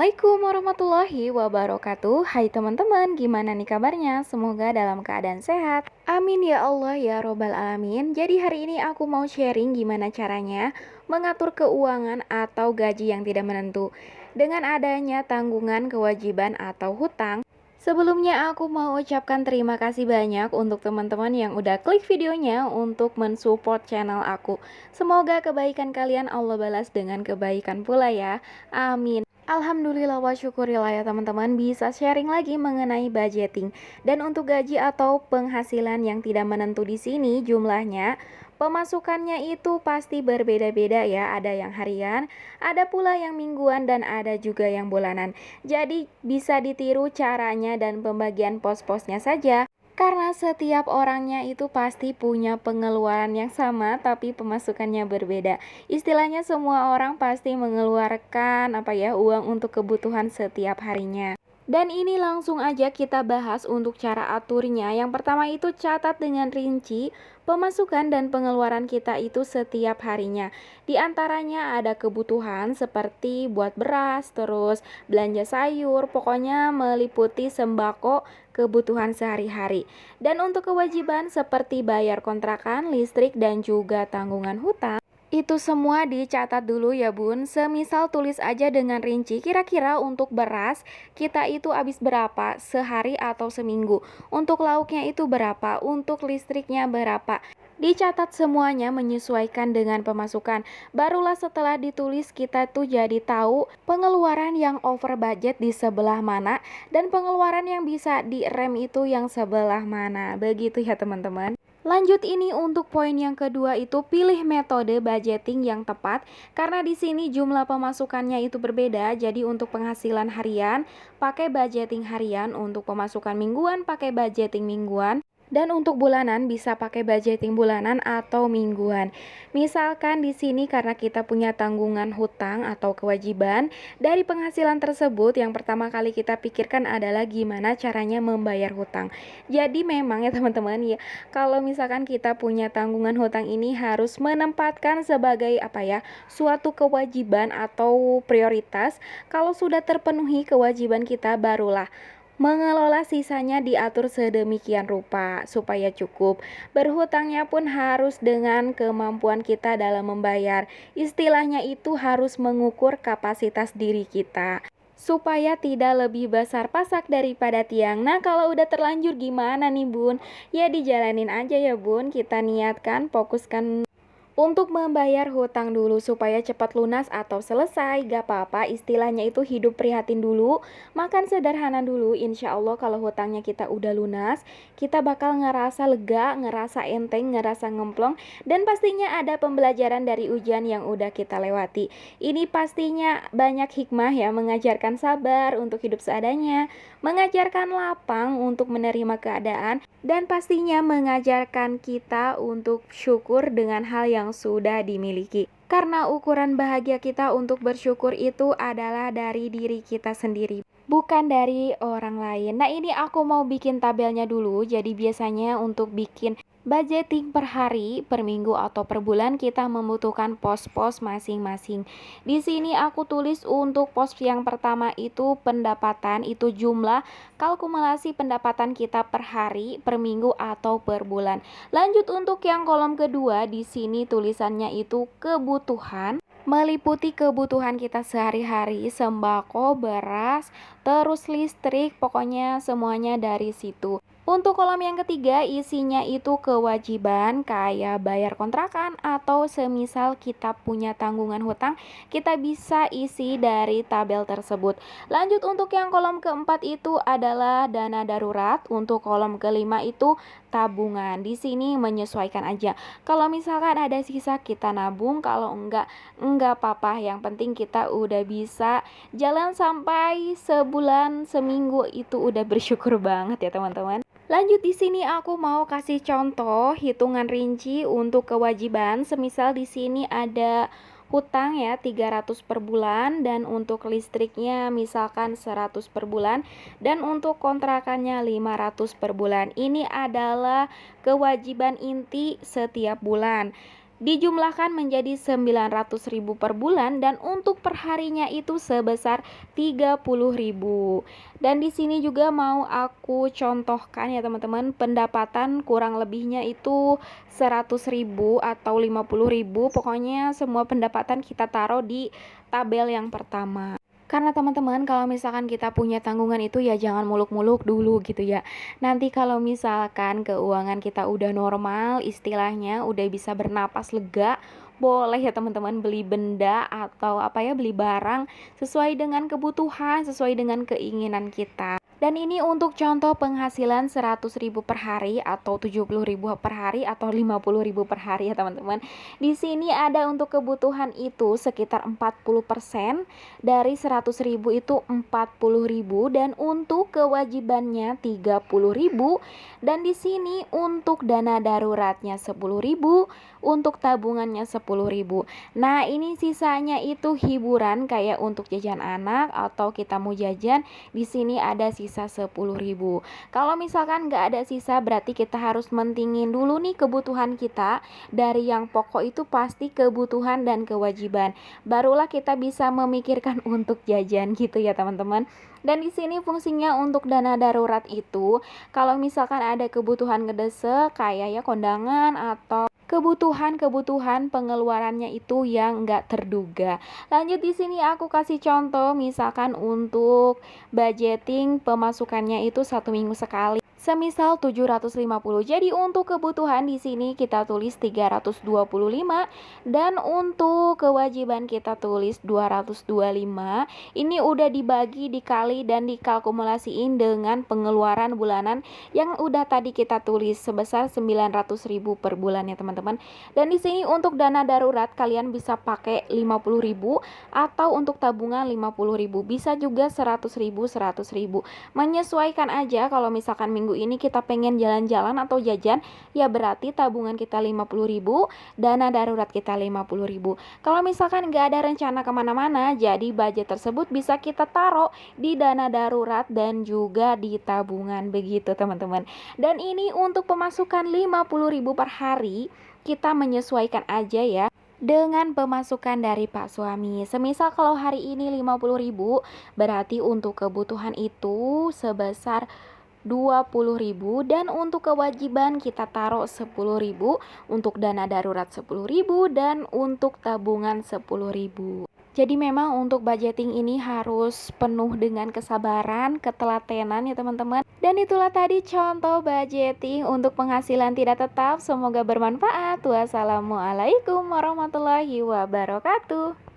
Assalamualaikum warahmatullahi wabarakatuh. Hai teman-teman, gimana nih kabarnya? Semoga dalam keadaan sehat. Amin ya Allah ya robbal alamin. Jadi hari ini aku mau sharing gimana caranya mengatur keuangan atau gaji yang tidak menentu dengan adanya tanggungan kewajiban atau hutang. Sebelumnya aku mau ucapkan terima kasih banyak untuk teman-teman yang udah klik videonya untuk mensupport channel aku. Semoga kebaikan kalian Allah balas dengan kebaikan pula ya. Amin. Alhamdulillah wa syukurillah ya teman-teman, bisa sharing lagi mengenai budgeting. Dan untuk gaji atau penghasilan yang tidak menentu di sini jumlahnya, pemasukannya itu pasti berbeda-beda ya. Ada yang harian, ada pula yang mingguan, dan ada juga yang bulanan. Jadi bisa ditiru caranya dan pembagian pos-posnya saja. Karena setiap orangnya itu pasti punya pengeluaran yang sama tapi pemasukannya berbeda. Istilahnya semua orang pasti mengeluarkan uang untuk kebutuhan setiap harinya. Dan ini langsung aja kita bahas untuk cara aturnya. Yang pertama itu catat dengan rinci pemasukan dan pengeluaran kita itu setiap harinya. Di antaranya ada kebutuhan seperti buat beras, terus belanja sayur, pokoknya meliputi sembako, kebutuhan sehari-hari. Dan untuk kewajiban seperti bayar kontrakan, listrik, dan juga tanggungan hutang, itu semua dicatat dulu ya bun. Semisal tulis aja dengan rinci kira-kira untuk beras kita itu habis berapa sehari atau seminggu, untuk lauknya itu berapa, untuk listriknya berapa. Dicatat semuanya menyesuaikan dengan pemasukan. Barulah setelah ditulis kita tuh jadi tahu pengeluaran yang over budget di sebelah mana dan pengeluaran yang bisa direm itu yang sebelah mana. Begitu ya teman-teman. Lanjut ini untuk poin yang kedua itu pilih metode budgeting yang tepat karena di sini jumlah pemasukannya itu berbeda. Jadi untuk penghasilan harian pakai budgeting harian, untuk pemasukan mingguan pakai budgeting mingguan. Dan untuk bulanan bisa pakai budgeting bulanan atau mingguan. Misalkan di sini karena kita punya tanggungan hutang atau kewajiban, dari penghasilan tersebut yang pertama kali kita pikirkan adalah gimana caranya membayar hutang. Jadi memang ya teman-teman ya, kalau misalkan kita punya tanggungan hutang ini harus menempatkan sebagai suatu kewajiban atau prioritas. Kalau sudah terpenuhi kewajiban kita barulah mengelola sisanya, diatur sedemikian rupa supaya cukup. Berhutangnya pun harus dengan kemampuan kita dalam membayar. Istilahnya itu harus mengukur kapasitas diri kita supaya tidak lebih besar pasak daripada tiang. Nah kalau udah terlanjur gimana nih bun? Ya dijalanin aja ya bun. Kita niatkan, fokuskan untuk membayar hutang dulu supaya cepat lunas atau selesai. Gak apa-apa, istilahnya itu hidup prihatin dulu, makan sederhana dulu. Insya Allah kalau hutangnya kita udah lunas, kita bakal ngerasa lega, ngerasa enteng, ngerasa ngemplong. Dan pastinya ada pembelajaran dari ujian yang udah kita lewati. Ini pastinya banyak hikmah ya, mengajarkan sabar untuk hidup seadanya, mengajarkan lapang untuk menerima keadaan, dan pastinya mengajarkan kita untuk syukur dengan hal yang sudah dimiliki. Karena ukuran bahagia kita untuk bersyukur itu adalah dari diri kita sendiri, bukan dari orang lain. Nah ini aku mau bikin tabelnya dulu. Jadi biasanya untuk bikin budgeting per hari, per minggu, atau per bulan kita membutuhkan pos-pos masing-masing. Di sini aku tulis untuk pos yang pertama itu pendapatan, itu jumlah kalkulasi pendapatan kita per hari, per minggu, atau per bulan. Lanjut untuk yang kolom kedua, di sini tulisannya itu kebutuhan, meliputi kebutuhan kita sehari-hari, sembako, beras, terus listrik, pokoknya semuanya dari situ. Untuk kolom yang ketiga isinya itu kewajiban kayak bayar kontrakan atau semisal kita punya tanggungan hutang, kita bisa isi dari tabel tersebut. Lanjut untuk yang kolom keempat itu adalah dana darurat, untuk kolom kelima itu tabungan. Di sini menyesuaikan aja. Kalau misalkan ada sisa kita nabung, kalau enggak apa-apa. Yang penting kita udah bisa jalan sampai sebulan, seminggu itu udah bersyukur banget ya teman-teman. Lanjut di sini aku mau kasih contoh hitungan rinci untuk kewajiban. Semisal di sini ada hutang ya 300 per bulan, dan untuk listriknya misalkan 100 per bulan, dan untuk kontrakannya 500 per bulan. Ini adalah kewajiban inti setiap bulan. dijumlahkan menjadi 900.000 per bulan, dan untuk perharinya itu sebesar 30.000. Dan di sini juga mau aku contohkan ya teman-teman, pendapatan kurang lebihnya itu 100.000 atau 50.000, pokoknya semua pendapatan kita taruh di tabel yang pertama. Karena teman-teman, kalau misalkan kita punya tanggungan itu ya jangan muluk-muluk dulu gitu ya. Nanti kalau misalkan keuangan kita udah normal, istilahnya udah bisa bernapas lega, boleh ya teman-teman beli benda atau beli barang sesuai dengan kebutuhan, sesuai dengan keinginan kita. Dan ini untuk contoh penghasilan 100.000 per hari atau 70.000 per hari atau 50.000 per hari ya teman-teman. Di sini ada untuk kebutuhan itu sekitar 40%, dari 100.000 itu 40.000, dan untuk kewajibannya 30.000, dan di sini untuk dana daruratnya 10.000, untuk tabungannya 10.000. Nah, ini sisanya itu hiburan kayak untuk jajan anak atau kita mau jajan, di sini ada sisa 10.000. Kalau misalkan nggak ada sisa, berarti kita harus mentingin dulu nih kebutuhan kita. Dari yang pokok itu pasti kebutuhan dan kewajiban. Barulah kita bisa memikirkan untuk jajan gitu ya teman-teman. Dan di sini fungsinya untuk dana darurat itu, kalau misalkan ada kebutuhan ngedesek kayak ya kondangan atau kebutuhan pengeluarannya itu yang nggak terduga. Lanjut, di sini aku kasih contoh, misalkan untuk budgeting pemasukannya itu 1 minggu sekali. Semisal 750. Jadi untuk kebutuhan di sini kita tulis 325, dan untuk kewajiban kita tulis 225. Ini udah dibagi, dikali, dan dikalkulasiin dengan pengeluaran bulanan yang udah tadi kita tulis sebesar 900.000 per bulan ya teman-teman. Dan di sini untuk dana darurat kalian bisa pakai 50.000 atau untuk tabungan 50.000, bisa juga 100.000. Menyesuaikan aja. Kalau misalkan minggu ini kita pengen jalan-jalan atau jajan, ya berarti tabungan kita 50.000, dana darurat kita 50.000. Kalau misalkan nggak ada rencana kemana-mana, jadi budget tersebut bisa kita taruh di dana darurat dan juga di tabungan, begitu teman-teman. Dan ini untuk pemasukan 50.000 per hari, kita menyesuaikan aja ya dengan pemasukan dari Pak suami. Semisal kalau hari ini 50.000, berarti untuk kebutuhan itu sebesar 20.000, dan untuk kewajiban kita taruh 10.000, untuk dana darurat 10.000, dan untuk tabungan 10.000. Jadi memang untuk budgeting ini harus penuh dengan kesabaran, ketelatenan ya teman-teman. Dan itulah tadi contoh budgeting untuk penghasilan tidak tetap. Semoga bermanfaat. Wassalamualaikum warahmatullahi wabarakatuh.